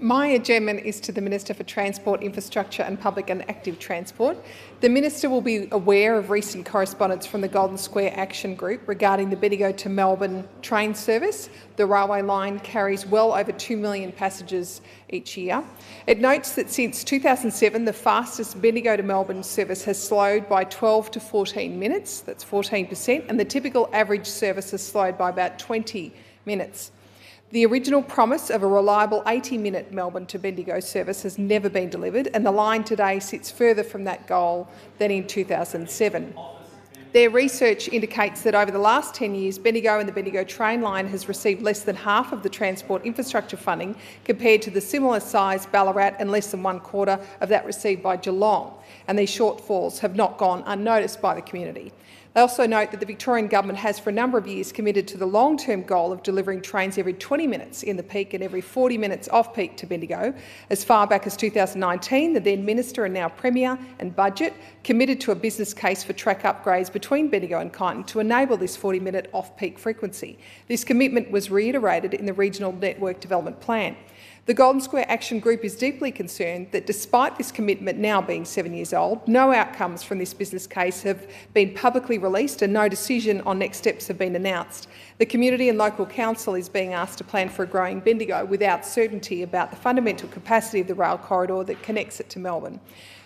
My adjournment is to the Minister for Transport, Infrastructure and Public and Active Transport. The Minister will be aware of recent correspondence from the Golden Square Action Group regarding the Bendigo to Melbourne train service. The railway line carries well over 2 million passengers each year. It notes that since 2007, the fastest Bendigo to Melbourne service has slowed by 12 to 14 minutes, that's 14%, and the typical average service has slowed by about 20 minutes. The original promise of a reliable 80-minute Melbourne to Bendigo service has never been delivered, and the line today sits further from that goal than in 2007. Their research indicates that over the last 10 years, Bendigo and the Bendigo train line has received less than half of the transport infrastructure funding compared to the similar size Ballarat and less than 1/4 of that received by Geelong, and these shortfalls have not gone unnoticed by the community. They also note that the Victorian Government has for a number of years committed to the long-term goal of delivering trains every 20 minutes in the peak and every 40 minutes off-peak to Bendigo. As far back as 2019, the then Minister and now Premier and Budget committed to a business case for track upgrades between Bendigo and Kyneton to enable this 40-minute off-peak frequency. This commitment was reiterated in the Regional Network Development Plan. The Golden Square Action Group is deeply concerned that despite this commitment now being 7 years old, no outcomes from this business case have been publicly released and no decision on next steps have been announced. The community and local council is being asked to plan for a growing Bendigo without certainty about the fundamental capacity of the rail corridor that connects it to Melbourne.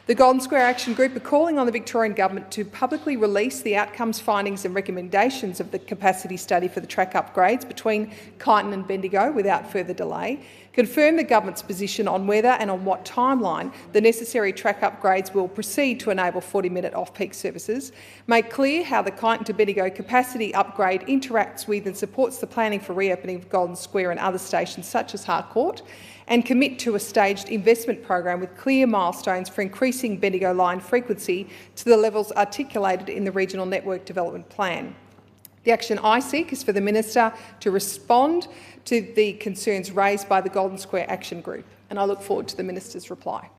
The Golden Square Action Group are calling on the Victorian Government to publicly release the outcomes, findings and recommendations of the capacity study for the track upgrades between Kyneton and Bendigo without further delay, confirm the Government's position on whether and on what timeline the necessary track upgrades will proceed to enable 40-minute off-peak services, make clear how the Kyneton to Bendigo capacity upgrade interacts with and supports the planning for reopening of Golden Square and other stations such as Harcourt, and commit to a staged investment program with clear milestones for increasing Bendigo line frequency to the levels articulated in the Regional Network Development Plan. The action I seek is for the Minister to respond to the concerns raised by the Golden Square Action Group, and I look forward to the Minister's reply.